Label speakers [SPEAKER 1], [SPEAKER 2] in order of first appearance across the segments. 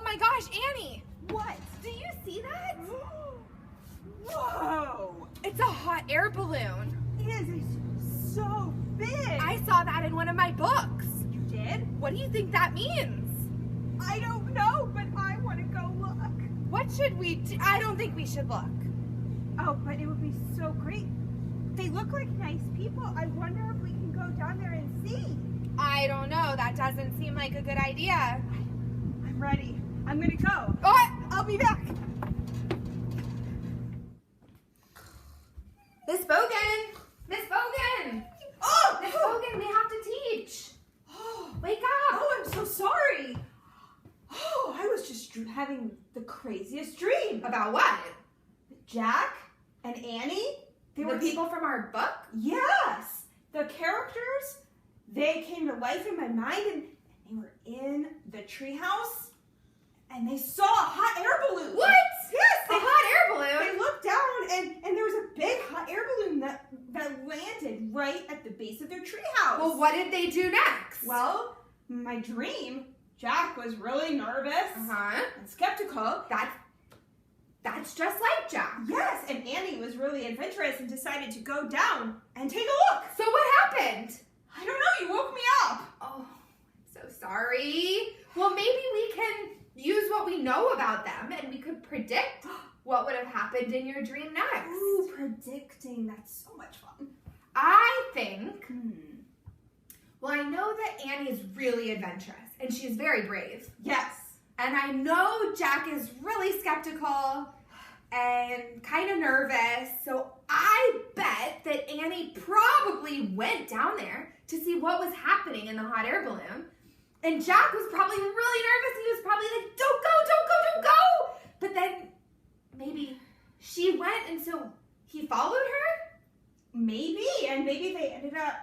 [SPEAKER 1] my gosh, Annie!
[SPEAKER 2] What?
[SPEAKER 1] Do you see that?
[SPEAKER 2] Whoa!
[SPEAKER 1] It's a hot air balloon.
[SPEAKER 2] It is so big.
[SPEAKER 1] I saw that in one of my books.
[SPEAKER 2] You did?
[SPEAKER 1] What do you think that means?
[SPEAKER 2] I don't know, but I want to go look.
[SPEAKER 1] What should we do? I don't think we should look.
[SPEAKER 2] Oh, but it would be so great. They look like nice people. I wonder if we can go down there and see.
[SPEAKER 1] I don't know. That doesn't seem like a good idea.
[SPEAKER 2] I'm ready. I'm gonna go.
[SPEAKER 1] Oh,
[SPEAKER 2] I'll be back.
[SPEAKER 1] Miss Bogan! Miss Bogan!
[SPEAKER 2] Oh!
[SPEAKER 1] Miss Bogan, we have to teach.
[SPEAKER 2] Oh,
[SPEAKER 1] Wake up!
[SPEAKER 2] oh, I'm so sorry. Oh, I was just having the craziest dream.
[SPEAKER 1] About what?
[SPEAKER 2] Jack and Annie. They
[SPEAKER 1] The
[SPEAKER 2] were
[SPEAKER 1] people from our book?
[SPEAKER 2] Yes, the characters. They came to life in my mind, and they were in the treehouse, and they saw a hot air balloon.
[SPEAKER 1] What?
[SPEAKER 2] Yes,
[SPEAKER 1] A hot air
[SPEAKER 2] They
[SPEAKER 1] balloon?
[SPEAKER 2] looked down, and there was a big hot air balloon that landed right at the base of their treehouse.
[SPEAKER 1] Well, what did they do next?
[SPEAKER 2] Well, my dream, Jack was really nervous
[SPEAKER 1] Uh-huh.
[SPEAKER 2] and skeptical.
[SPEAKER 1] That's just like Jack.
[SPEAKER 2] Yes, and Annie was really adventurous and decided to go down and take a look.
[SPEAKER 1] So what happened?
[SPEAKER 2] I don't know, you woke me up.
[SPEAKER 1] Oh, I'm so sorry. Well, maybe we can use what we know about them and we could predict what would have happened in your dream next.
[SPEAKER 2] Ooh, predicting. That's so much fun.
[SPEAKER 1] I think, well, I know that Annie is really adventurous and she's very brave.
[SPEAKER 2] Yes.
[SPEAKER 1] And I know Jack is really skeptical and kind of nervous. So I bet that Annie probably went down there to see what was happening in the hot air balloon. And Jack was probably really nervous. He was probably like, don't go, don't go, don't go. But then maybe she went and so he followed her?
[SPEAKER 2] Maybe, and maybe they ended up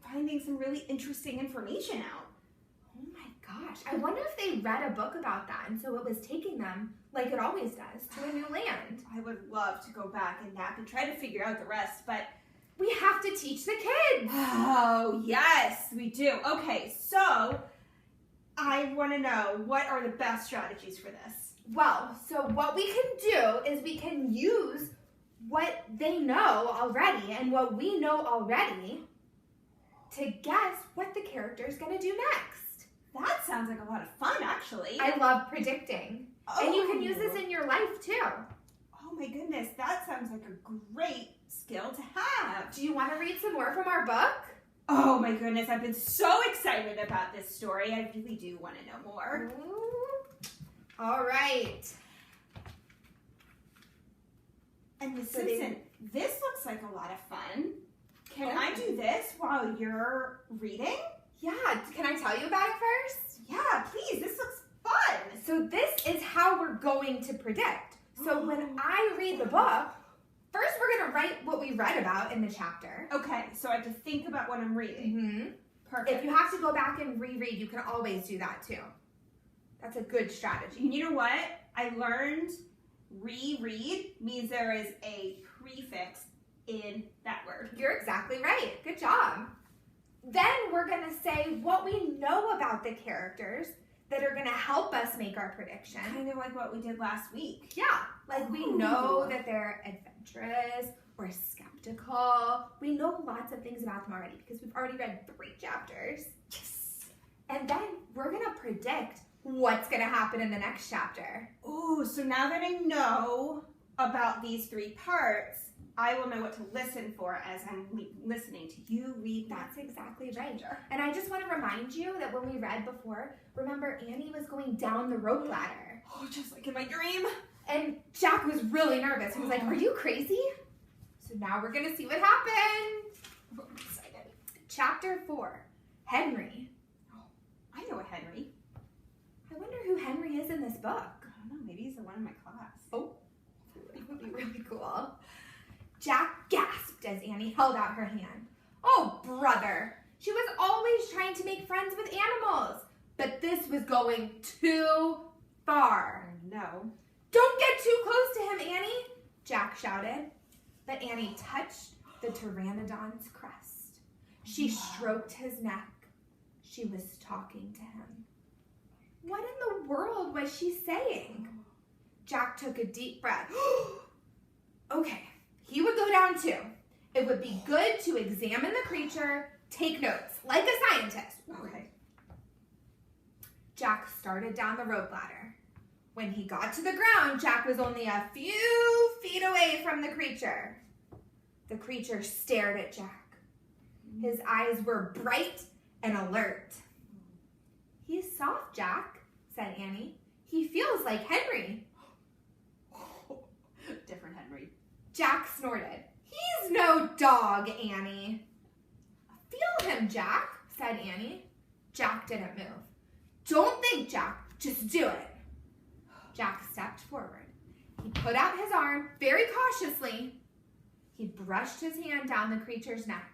[SPEAKER 2] finding some really interesting information out.
[SPEAKER 1] Oh my gosh. I wonder if they read a book about that and so it was taking them, like it always does, to a new land.
[SPEAKER 2] I would love to go back and nap and try to figure out the rest, but...
[SPEAKER 1] We have to teach the kids.
[SPEAKER 2] Oh, yes, we do. Okay, so I want to know, what are the best strategies for this?
[SPEAKER 1] Well, so what we can do is we can use what they know already and what we know already to guess what the character is going to do next.
[SPEAKER 2] That sounds like a lot of fun, actually.
[SPEAKER 1] I love predicting. And you can use this in your life too.
[SPEAKER 2] Oh my goodness, that sounds like a great skill to have.
[SPEAKER 1] Do you want to read some more from our book?
[SPEAKER 2] Oh my goodness, I've been so excited about this story. I really do want to know more.
[SPEAKER 1] Ooh. All right.
[SPEAKER 2] And Miss
[SPEAKER 1] So
[SPEAKER 2] Simpson, this looks like a lot of fun. Can I do this while you're reading?
[SPEAKER 1] Yeah, can I tell you about it first?
[SPEAKER 2] Yeah, please, this looks fun.
[SPEAKER 1] So this is how we're going to predict. So when I read the book, first we're going to write what we read about in the chapter.
[SPEAKER 2] Okay, so I have to think about what I'm reading.
[SPEAKER 1] Mm-hmm.
[SPEAKER 2] Perfect.
[SPEAKER 1] If you have to go back and reread, you can always do that too. That's a good strategy.
[SPEAKER 2] And you know what? I learned reread means there is a prefix in that word.
[SPEAKER 1] You're exactly right. Good job. Then we're going to say what we know about the characters that are going to help us make our prediction.
[SPEAKER 2] Kind of like what we did last week.
[SPEAKER 1] Yeah, like we know that they're adventurous or skeptical. We know lots of things about them already because we've already read 3 chapters.
[SPEAKER 2] Yes.
[SPEAKER 1] And then we're going to predict what's going to happen in the next chapter.
[SPEAKER 2] Ooh, so now that I know about these 3 parts, I will know what to listen for as I'm listening to you read that.
[SPEAKER 1] That's exactly right. And I just want to remind you that when we read before, remember Annie was going down the rope ladder.
[SPEAKER 2] Oh, just like in my dream.
[SPEAKER 1] And Jack was really nervous. He was like, are you crazy? So now we're going to see what happened.
[SPEAKER 2] Oh, I'm excited.
[SPEAKER 1] Chapter 4, Henry.
[SPEAKER 2] Oh, I know a Henry.
[SPEAKER 1] I wonder who Henry is in this book.
[SPEAKER 2] I don't know, maybe he's the one in my class.
[SPEAKER 1] Oh, that would be really cool. Jack gasped as Annie held out her hand. Oh, brother. She was always trying to make friends with animals, but this was going too far.
[SPEAKER 2] No.
[SPEAKER 1] Don't get too close to him, Annie, Jack shouted. But Annie touched the pteranodon's crest. She stroked his neck. She was talking to him. What in the world was she saying? Jack took a deep breath. Okay, he would go down too. It would be good to examine the creature, take notes, like a scientist.
[SPEAKER 2] Okay.
[SPEAKER 1] Jack started down the rope ladder. When he got to the ground, Jack was only a few feet away from the creature. The creature stared at Jack. His eyes were bright and alert. He's soft, Jack, said Annie. He feels like Henry.
[SPEAKER 2] Different Henry.
[SPEAKER 1] Jack snorted. He's no dog, Annie. Feel him, Jack, said Annie. Jack didn't move. Don't think, Jack. Just do it. Jack stepped forward. He put out his arm very cautiously. He brushed his hand down the creature's neck.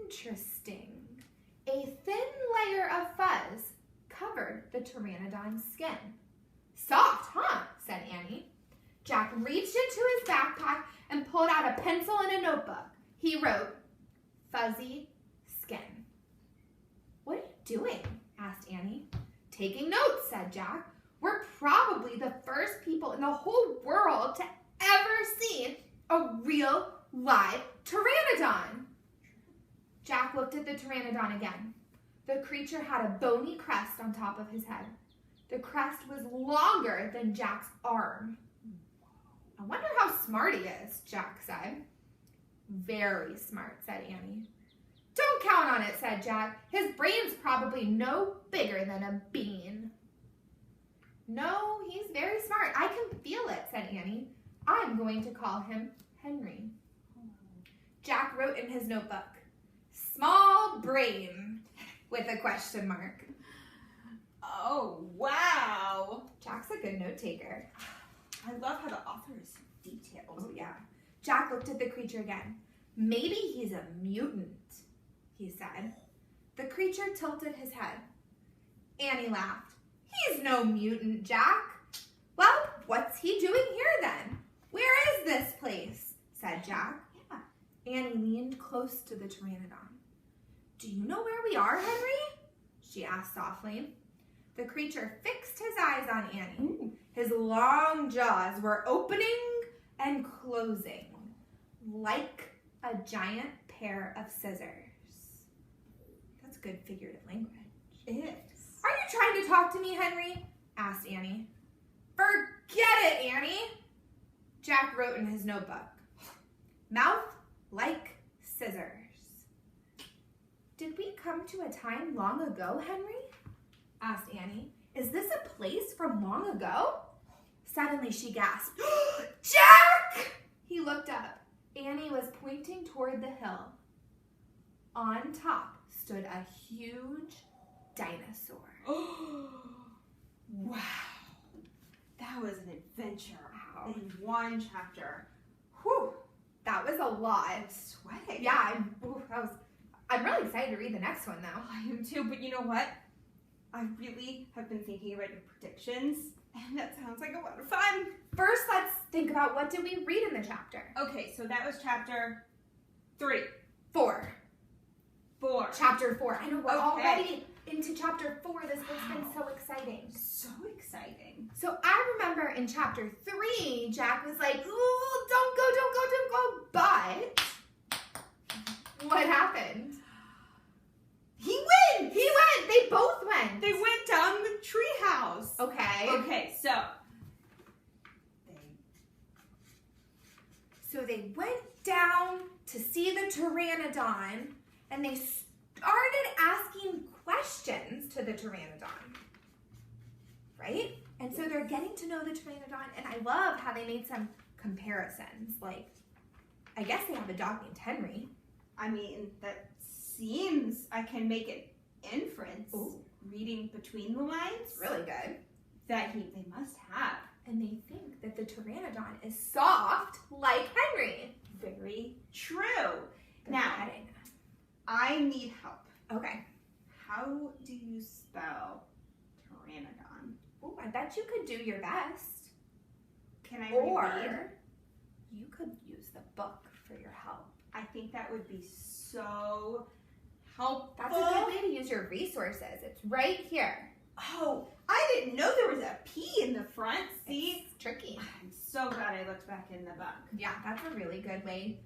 [SPEAKER 1] Interesting. A thin layer of fuzz covered the pteranodon's skin. Soft, huh? Said Annie. Jack reached into his backpack and pulled out a pencil and a notebook. He wrote, fuzzy skin. What are you doing? Asked Annie. Taking notes, said Jack. We're probably the first people in the whole world to ever see a real live pteranodon. Jack looked at the pteranodon again. The creature had a bony crest on top of his head. The crest was longer than Jack's arm. I wonder how smart he is, Jack said. Very smart, said Annie. Don't count on it, said Jack. His brain's probably no bigger than a bean. No, he's very smart. I can feel it, said Annie. I'm going to call him Henry. Jack wrote in his notebook, small brain, with a question mark.
[SPEAKER 2] Oh, wow.
[SPEAKER 1] Jack's a good note taker.
[SPEAKER 2] I love how the author is so detailed.
[SPEAKER 1] Oh, yeah. Jack looked at the creature again. Maybe he's a mutant, he said. The creature tilted his head. Annie laughed. He's no mutant, Jack. Well, what's he doing here then? Where is this place? Said Jack. Yeah. Annie leaned close to the pteranodon. Do you know where we are, Henry? She asked softly. The creature fixed his eyes on Annie.
[SPEAKER 2] Ooh.
[SPEAKER 1] His long jaws were opening and closing like a giant pair of scissors. That's good figurative language.
[SPEAKER 2] It is.
[SPEAKER 1] Are you trying to talk to me, Henry? Asked Annie. Forget it, Annie. Jack wrote in his notebook. Mouth like scissors. Did we come to a time long ago, Henry? Asked Annie. Is this a place from long ago? Suddenly she gasped. Jack! He looked up. Annie was pointing toward the hill. On top stood a huge dinosaur.
[SPEAKER 2] Wow. That was an adventure.
[SPEAKER 1] Wow.
[SPEAKER 2] In one chapter.
[SPEAKER 1] Whew, that was a lot.
[SPEAKER 2] I'm sweating.
[SPEAKER 1] Yeah, I'm really excited to read the next one though.
[SPEAKER 2] I am too, but you know what? I really have been thinking about your predictions, and that sounds like a lot of fun.
[SPEAKER 1] First, let's think about what did we read in the chapter?
[SPEAKER 2] Okay, so that was chapter 3.
[SPEAKER 1] 4.
[SPEAKER 2] 4.
[SPEAKER 1] Chapter 4. I know we're
[SPEAKER 2] Okay.
[SPEAKER 1] already into chapter 4. This book's been so exciting.
[SPEAKER 2] So exciting.
[SPEAKER 1] So I remember in chapter 3, Jack was like, ooh, don't go. But what happened?
[SPEAKER 2] He wins!
[SPEAKER 1] He went. They both went.
[SPEAKER 2] They went down the treehouse.
[SPEAKER 1] Okay.
[SPEAKER 2] Okay, so
[SPEAKER 1] they went down to see the pteranodon, and they started asking questions to the pteranodon, right? And so they're getting to know the pteranodon, and I love how they made some comparisons. Like, I guess they have a dog named Henry.
[SPEAKER 2] I mean, that seems I can make an inference,
[SPEAKER 1] Ooh.
[SPEAKER 2] reading between the lines,
[SPEAKER 1] It's really good.
[SPEAKER 2] that they must have.
[SPEAKER 1] And they think that the pteranodon is soft like Henry.
[SPEAKER 2] Very true.
[SPEAKER 1] Good
[SPEAKER 2] Now,
[SPEAKER 1] heading.
[SPEAKER 2] I need help.
[SPEAKER 1] Okay.
[SPEAKER 2] How do you spell pteranodon?
[SPEAKER 1] Ooh, I bet you could do your best.
[SPEAKER 2] Can I read?
[SPEAKER 1] Or you could use the book for your help.
[SPEAKER 2] I think that would be so helpful.
[SPEAKER 1] That's a good way to use your resources. It's right here.
[SPEAKER 2] Oh, I didn't know there was a P in the front. See?
[SPEAKER 1] It's tricky.
[SPEAKER 2] I'm so glad I looked back in the book.
[SPEAKER 1] Yeah, that's a really good way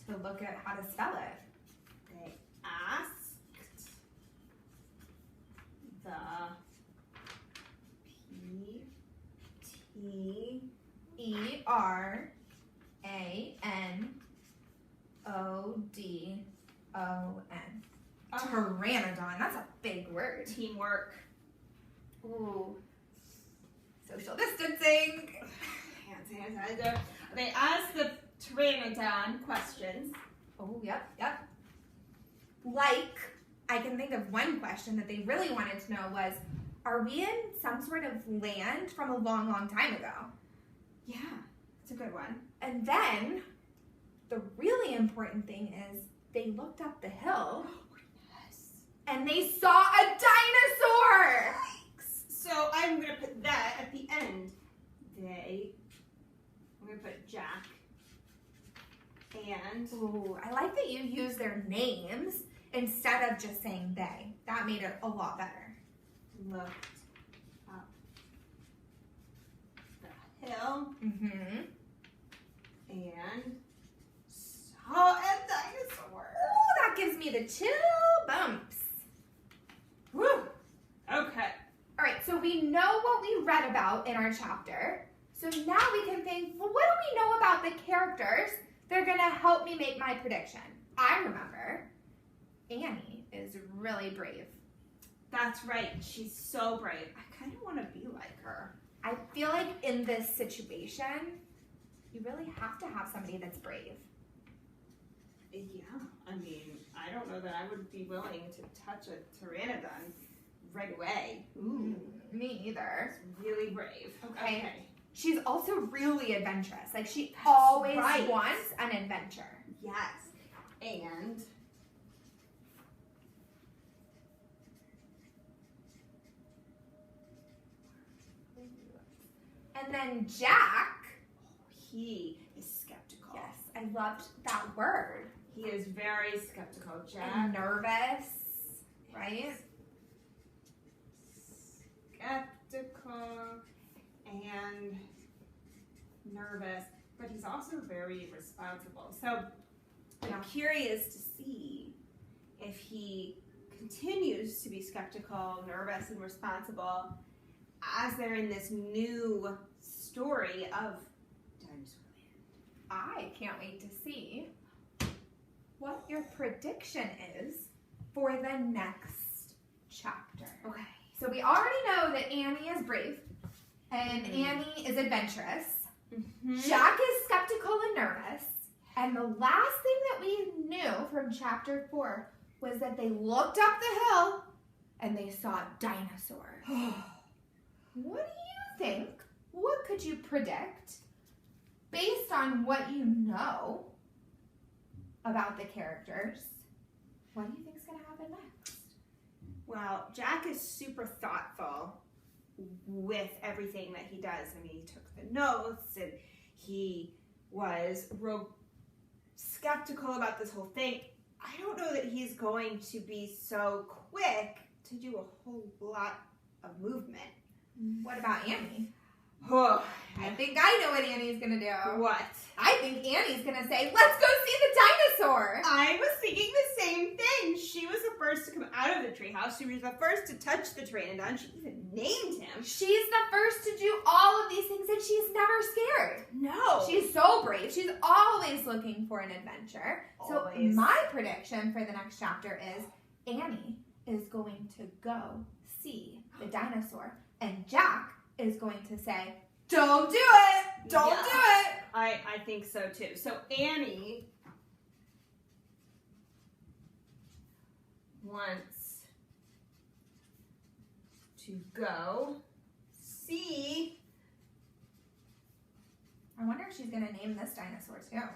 [SPEAKER 1] to look at how to spell it.
[SPEAKER 2] They asked the
[SPEAKER 1] P-T-R-A-N-O-D-O-N. Pteranodon. That's a big word.
[SPEAKER 2] Teamwork.
[SPEAKER 1] Ooh. Social distancing.
[SPEAKER 2] Hand sanitizer. They asked the Pteranodon questions.
[SPEAKER 1] Oh, yep. Like, I can think of one question that they really wanted to know was, are we in some sort of land from a long, long time ago?
[SPEAKER 2] Yeah, it's a good one.
[SPEAKER 1] And then, the really important thing is, they looked up the hill
[SPEAKER 2] Yes.
[SPEAKER 1] and they saw a dinosaur!
[SPEAKER 2] So I'm going to put that at the end. I'm going to put Jack and...
[SPEAKER 1] Ooh, I like that you use their names instead of just saying they. That made it a lot better.
[SPEAKER 2] looked up the hill
[SPEAKER 1] Mm-hmm.
[SPEAKER 2] and saw a dinosaur.
[SPEAKER 1] Ooh, that gives me the chill bumps.
[SPEAKER 2] Woo! Okay.
[SPEAKER 1] All right, so we know what we read about in our chapter. So now we can think, well, what do we know about the characters that are going to help me make my prediction? I remember Annie is really brave.
[SPEAKER 2] That's right. She's so brave. I kind of want to be like her.
[SPEAKER 1] I feel like in this situation, you really have to have somebody that's brave.
[SPEAKER 2] Yeah. I mean, I don't know that I would be willing to touch a pteranodon right away. Ooh.
[SPEAKER 1] Me either.
[SPEAKER 2] It's really brave.
[SPEAKER 1] Okay. She's also really adventurous. Like, she
[SPEAKER 2] That's
[SPEAKER 1] always
[SPEAKER 2] right.
[SPEAKER 1] wants an adventure.
[SPEAKER 2] Yes. And
[SPEAKER 1] And then Jack.
[SPEAKER 2] he is skeptical.
[SPEAKER 1] Yes, I loved that word.
[SPEAKER 2] He is very skeptical. Jack.
[SPEAKER 1] And nervous, right?
[SPEAKER 2] Skeptical and nervous, but he's also very responsible. So I'm curious to see if he continues to be skeptical, nervous, and responsible as they're in this new story of Dinosaurland.
[SPEAKER 1] I can't wait to see what your prediction is for the next chapter.
[SPEAKER 2] Okay.
[SPEAKER 1] So we already know that Annie is brave and Annie is adventurous. Jack is skeptical and nervous. And the last thing that we knew from chapter 4 was that they looked up the hill and they saw dinosaurs. What do you think? What could you predict based on what you know about the characters? What do you think is going to happen next?
[SPEAKER 2] Well, Jack is super thoughtful with everything that he does. I mean, he took the notes and he was real skeptical about this whole thing. I don't know that he's going to be so quick to do a whole lot of movement.
[SPEAKER 1] What about Annie?
[SPEAKER 2] Oh,
[SPEAKER 1] I think I know what Annie's going to do.
[SPEAKER 2] what?
[SPEAKER 1] I think Annie's going to say, let's go see the dinosaur.
[SPEAKER 2] I was thinking the same thing. She was the first to come out of the treehouse. She was the first to touch the pteranodon. She even named him.
[SPEAKER 1] She's the first to do all of these things and she's never scared.
[SPEAKER 2] No.
[SPEAKER 1] She's so brave. She's always looking for an adventure.
[SPEAKER 2] Always.
[SPEAKER 1] So my prediction for the next chapter is Annie is going to go see the dinosaur and Jack is going to say, don't do it. Don't
[SPEAKER 2] Yeah.
[SPEAKER 1] do it.
[SPEAKER 2] I think so too. So Annie wants to go see.
[SPEAKER 1] I wonder if she's going to name this dinosaur too.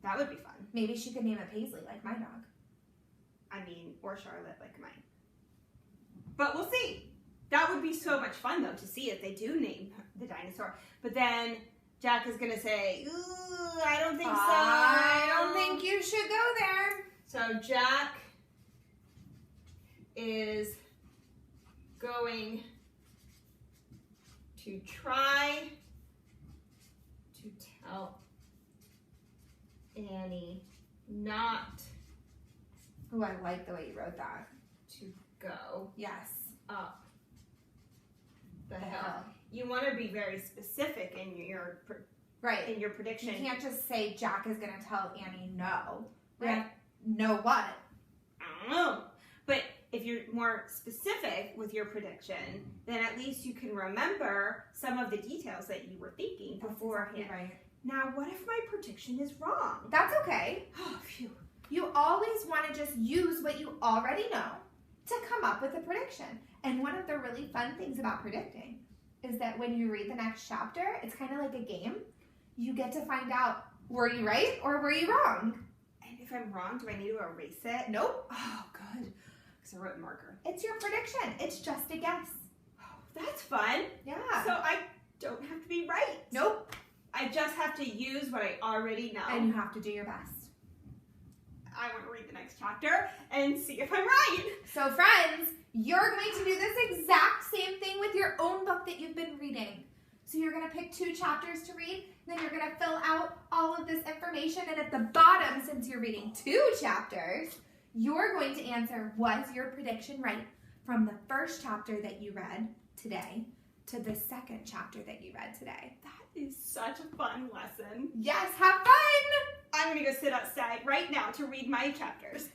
[SPEAKER 2] That would be fun.
[SPEAKER 1] Maybe she could name it Paisley like my dog.
[SPEAKER 2] I mean, or Charlotte like mine. But we'll see. That would be so much fun though to see if they do name the dinosaur. But then Jack is gonna say, "Ooh, I don't think so.
[SPEAKER 1] I don't think you should go there.
[SPEAKER 2] So Jack is going to try to tell Annie not
[SPEAKER 1] Oh, I like the way you wrote that.
[SPEAKER 2] to go
[SPEAKER 1] Yes.
[SPEAKER 2] up the
[SPEAKER 1] The
[SPEAKER 2] hill.
[SPEAKER 1] hill.
[SPEAKER 2] You want to be very specific in your
[SPEAKER 1] Right.
[SPEAKER 2] in your
[SPEAKER 1] You
[SPEAKER 2] prediction.
[SPEAKER 1] can't just say Jack is going to tell Annie no.
[SPEAKER 2] Right.
[SPEAKER 1] No what?
[SPEAKER 2] I don't know. But if you're more specific with your prediction, then at least you can remember some of the details that you were thinking beforehand.
[SPEAKER 1] Exactly right.
[SPEAKER 2] Now, what if my prediction is wrong?
[SPEAKER 1] That's okay.
[SPEAKER 2] Oh, phew.
[SPEAKER 1] You always want to just use what you already know to come up with a prediction. And one of the really fun things about predicting is that when you read the next chapter, it's kind of like a game. You get to find out, were you right or were you wrong?
[SPEAKER 2] And if I'm wrong, do I need to erase it?
[SPEAKER 1] Nope.
[SPEAKER 2] Oh, good. Because I wrote in marker.
[SPEAKER 1] It's your prediction. It's just a guess.
[SPEAKER 2] Oh, that's fun.
[SPEAKER 1] Yeah.
[SPEAKER 2] So I don't have to be right.
[SPEAKER 1] Nope.
[SPEAKER 2] I just have to use what I already know.
[SPEAKER 1] And you have to do your best.
[SPEAKER 2] I want to read the next chapter and see if I'm right.
[SPEAKER 1] So friends, you're going to do this exact same thing with your own book that you've been reading. So you're going to pick 2 chapters to read, then you're going to fill out all of this information, and at the bottom, since you're reading 2 chapters, you're going to answer, was your prediction right from the first chapter that you read today to the second chapter that you read today.
[SPEAKER 2] That is such a fun lesson.
[SPEAKER 1] Yes, have fun!
[SPEAKER 2] I'm going to go sit outside right now to read my chapters.